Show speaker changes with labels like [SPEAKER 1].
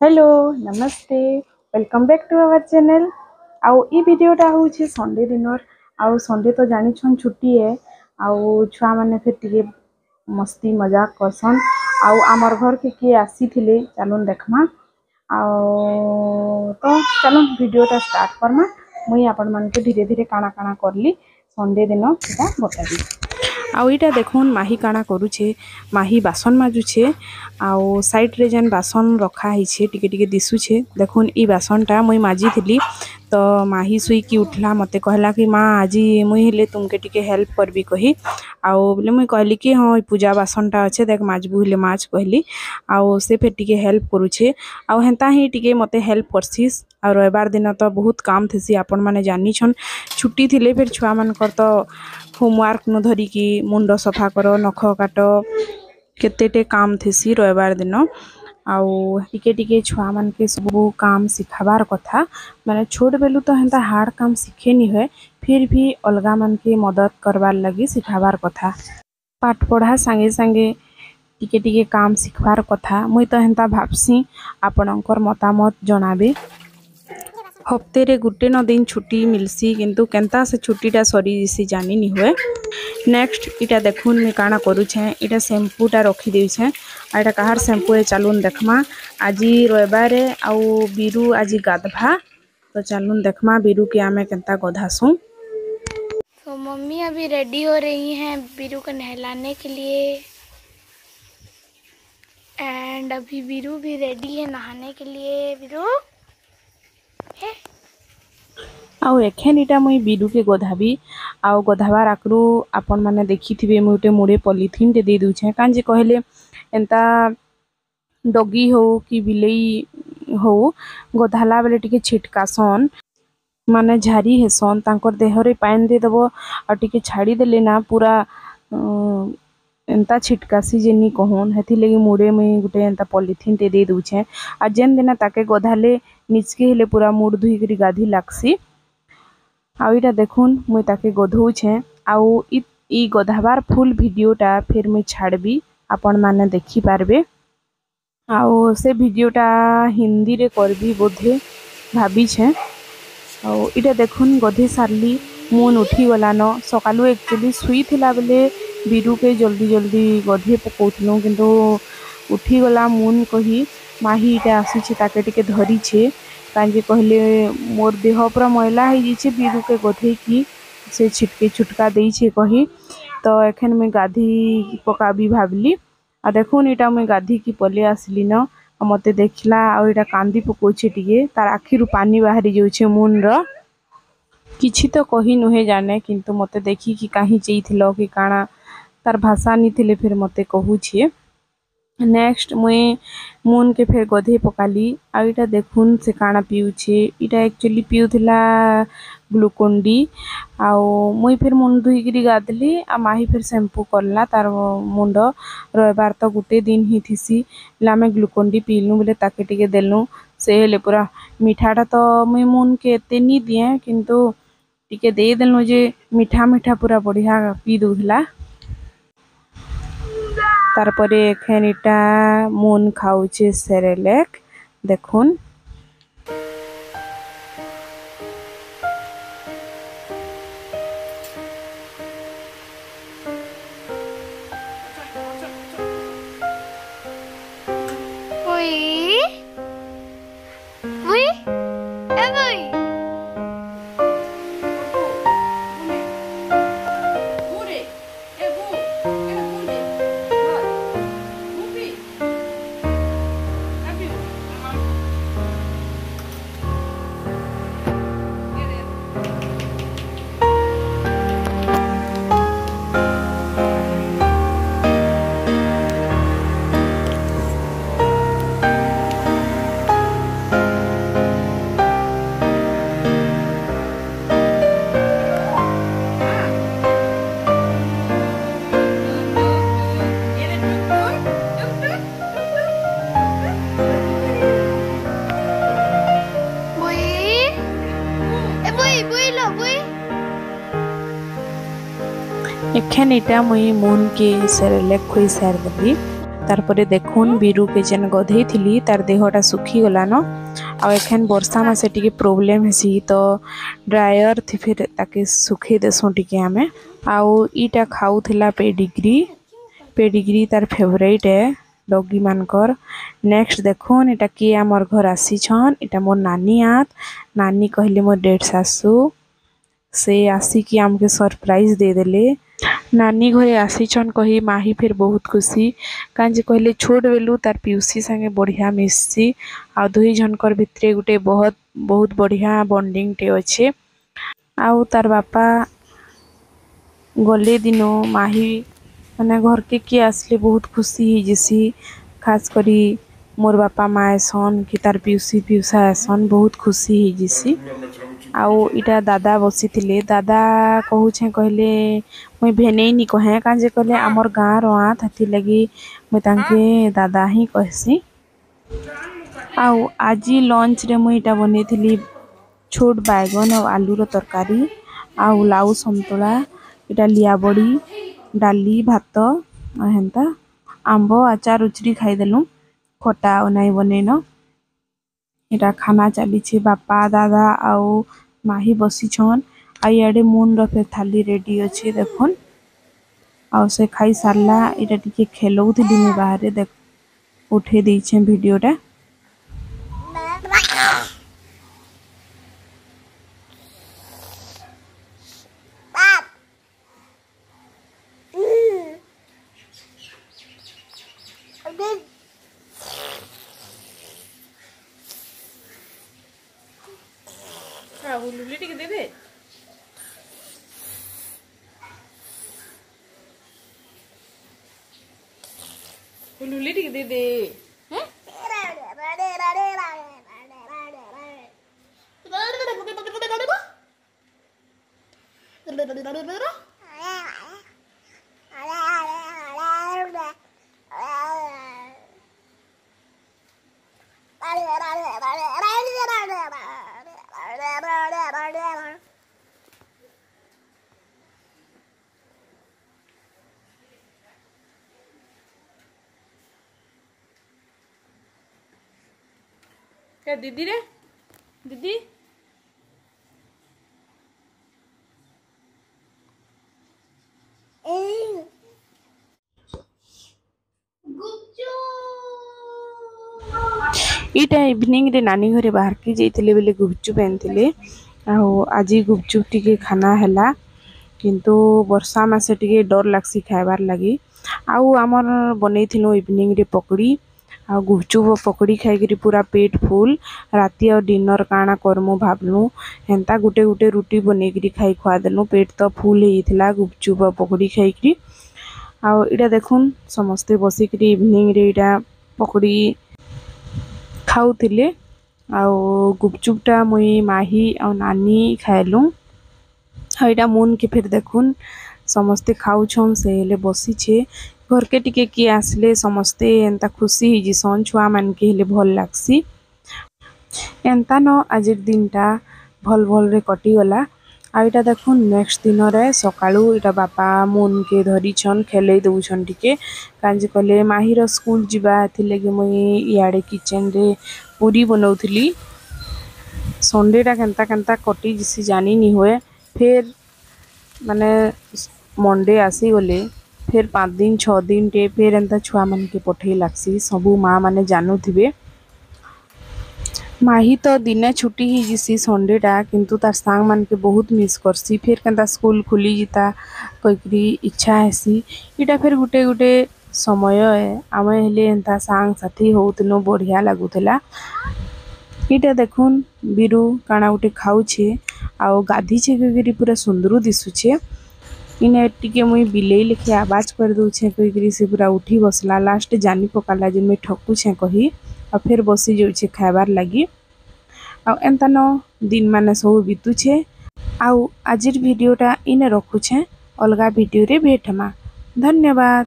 [SPEAKER 1] Hello नमस्ते welcome back to our channel. आउ ई वीडियोटा हूँ संडे दिनर आउ संडे तो जानी छुट्टी है आउ छुआ मैंने फिर टे मस्ती मजाक करसन आउ आमर घर के किए आसी थे चलून देखमा तो चलो वीडियोटा स्टार्ट करमा। मुई आपण मान के धीरे धीरे काना काना करली संडे दिन सेटा बताबी। आउ इटा देखुन माही काना करुछे माही बासन माजुछे आउ साइड रे जेन बासन रखा हिछे टिके टिके दिसुछे। देखुन ई बासनटा मुई माजी थिली तो माही सुई की उठला मते कहला कि माँ आज मुई हेले तुमके टिके हेल्प करबी कही आउ बोले मुई कहली कि हाँ पूजा बासनटा अच्छे देख माजबू हेले माज कहली आउ से फिर टिके हेल्प करुछे आउ हेंता ही टिके मते हेल्प करसीस। आउ रविवार दिन तो बहुत काम थेसी आपण माने जानी छन छुट्टी थिले फिर छुआ मानकर तो होमवर्क न धरिकी मुंड सफा कर नख काट केतेटे काम थेसी रविवार दिन आउ टिके टिके छुआ मान के सब काम सिखाबार कथा माने छोट बेलू तो हेंता हार्ड काम सिखे नी हुए फिर भी अलगा मन के मदद करवार लगी सिखाबार कथा पाठ पढ़ा संगे संगे टिके टिके काम सिखबार कथा मुई तो हेंता भाबसी आपणकर मतामत जनाबे। हफ्ते रे गुटे न दिन छुट्टी मिलसी किंतु केंता से छुट्टीटा सरी जिसी जानी नी हुए। नेक्स्ट इटा देखुन मैं काना करूछे इटा शैम्पूटा रखी देछे आ इटा कहार शैम्पू है चलून देखमा। आज रविवार आउ बीरू आज गाधभा तो चलून देखमा बीरू के आमे केंता गधासू।
[SPEAKER 2] तो मम्मी अभी रेडी हो रही हैं बीरू को नहलाने के लिए एंड अभी बीरू भी रेडी है नहाने के लिए। बीरू है
[SPEAKER 1] आउ एखेन इटा मुई बीरू के गधाबी आउ गधाबार आकरू आपण माने देखिथिबे मुई उटे मुड़े पॉलिथीन टे दे दूछे कांजे कहले एंता डगी हो कि बिलेई हो गधाला बेले टिके छिटकासन माने झारी हेसन तांकर देहरे पानी दे दबो आ टिके छाड़ी देले ना पूरा एंता छिटकासी जेनी कहन हेथि लगी मुड़े मुई गुटे एंता पॉलिथीन टे दे दूछे आ जेन दिना ताके गधाले निचके हेले पूरा मुड़ धुई करी गाधी लागसी। आउ इटा देखुन मुई ताके गधौछे आउ ई गधाबार फुल वीडियोटा फिर मुई छाड़बी आपण माने देखि पारबे आउ से वीडियोटा हिंदी रे करबी बोधे भाबी छे। आउ इटा देखुन गधे सारली मुन उठी गलान सकालू एक्चुअली सुई थिला बेले बीरू के जल्दी जल्दी गधे पकाउथलु किंतु उठी गला मुन कही माही इटा आसीछे ताके टिके धरिछे कांजे कहले मोर देह पूरा मैला हो जाइए बीरू के गधे की से छिटके छुटका देइछे कही तो एखन मैं गाधी पकाबी भाबली आ देखुन इटा मैं गाधी की पले आसली न मते देखला आ इटा कांदी पकोछे टिके तार आखिरु पानी बाहरी जाउछे मुन रो किछि तो कही नुहे जाने किंतु मते देखी कि काहे चेइथिलो कि काना तार भाषा नी थिले फिर मते कहूछे। नेक्स्ट मुई मुन के फिर गधे पकाली आ इटा देखुन से काना पिउछे इटा एक्चुअली पिउथिला ग्लूकोन डी आउ मुई फिर मुंड धुई करी गाधली आ माही फिर शैम्पू करला तार मुंड रविवार तो गुटे दिन ही थिसी लामे ग्लूकोन डी पीलु बोले ताके टिके देलु से हेले पूरा मिठाटा तो मुई मुन के एते नी दिए किंतु टिके दे देलु जे मीठा मीठा पूरा बढ़िया पी दुला तारपरे एखेन इटा मुन खाउछे सेरेलेक देखुन। एखेन इटा मुई मुन के सेरेलेक खुई सार देबी तारपरे देखुन बिरु के जेन गधे थी तार देहटा सुखी गलान आ एखन वर्षा मासे टिके प्रोब्लेम हेसी तो ड्रायर थी फिर ताके सुखे देसु टिके आमे आउ इटा खाउथिला पेडिग्री तार फेवरेट है डॉगी मानकर। नेक्स्ट देखुन एटा किए आमर घर आसी छन एटा मोर नानी आत नानी कहले मोर डेढ़ सासू से आसिकी आमके सरप्राइज दे देले नानी घरे आसी छन कही माही फिर बहुत खुशी कांजे कहले छोट बेलू तार पिउसी संगे बढ़िया मिससी आ दुई जनकर भितरे गुटे बहुत बढ़िया बॉन्डिंग टे अच्छे आउ तार बापा गले दिनो माही मैंने घर के किए आसले बहुत खुशी ही जैसी खास करी मोर बापा माँ सन कि तार पिउसी पिउसा आसन बहुत खुशी ही जैसी आउ इटा दादा बसी थिले दादा कहूछे कहले मुई भेनेई कहे काजे कहले आमर गाँ रहा थी लगी मुई तांके दादा ही कहसी आउ आज लंच रे मुई इटा बने थी छोट बैगन और आलू रो तरकारी आउ लाउ संतुला इटा लिया बड़ी डाली भात हेन्ता आंब आचार उचरी खाईदेलु खटा नाई बनेन इटा खाना चली बापा दादा आउ माही बसी छन आइयाडे मून रो फिर थाली रेडी अच्छे देखुन आउ से खाई सारला इटा टिके खेलौथिली मु बाहर देख उठे देछे वीडियोटा लुली टिके दे दे लुली टिके दे दे क्या दीदी रे दीदी इटा इवनिंग रे नानी घरे बाहर की जाइथिले बेले गुपचुप आनथिले आज गुपचुप टिके खाना हैला किंतु वर्षा मासे टिके डर लागसी खाइबार लगी आउ आमर बनैथिलो इवनिंग रे पकड़ी आ गुपचुप पकड़ी खाई पूरा पेट फुल राति और डिनर काना करमु भाबलु हेन्ता गुटे गुटे रुटी बनेकरी खाई खुआ देलु पेट तो फुल होइथिला गुपचुप पकड़ी खाई आउ इटा देखुन समस्ते बसिकरी इवनिंग रे इटा पकड़ी खाऊथिले आउ गुपचुपटा मुई माही आ नानी खाइलु इटा मुन के फिर देखुन समस्ते खाऊछन से हेले बसी छे घर के टिके किए आसले समस्ते एंता खुशी ही जिसन छुआ मान के हेले भल लागसी एंता न आज दिनटा भल भल रे कटी गला आ इटा देखुन नेक्स्ट दिन रे सकाळू इटा बापा मुन के धरी छन खेले दउछन टिके कांजे कले माहीर स्कूल जिबा थिले कि मुई इयाडे किचन रे पूरी बनौथिली संडे टा केंता केंता कटी जिसी जानी नी होए फिर माने मंडे आसी गले फिर 5 दिन 6 दिन टे फिर एंता छुआ मन के पठे लागसी सबू माँ माने जानू थिबे माही तो दिने छुट्टी ही जिसी संडे टा किंतु तार सांग मान के बहुत मिस करसी फिर केंता स्कूल खुली जिता कइकरी इच्छा हेसी इटा फिर गुटे गुटे समय है आमे हेले एंता सांग साथी होतनो बढ़िया लागुथला इटा देखुन बिरु काना गुटे खाउछे आ गाधी छे कइकरी पूरा सुंदर दिसुछे इने टिके मुई बिलेई लेखे आवाज कर दूछे कइकरी से पूरा उठी बसला लास्ट जानी पकाला जे मैं ठक्कू छे कही आ फिर बसी जाउछे खाइबार लगी आ एंता न दिन माने सब बितुछे आउ आजिर वीडियोटा इने रखुछे अलगा वीडियो रे भेटमा धन्यवाद।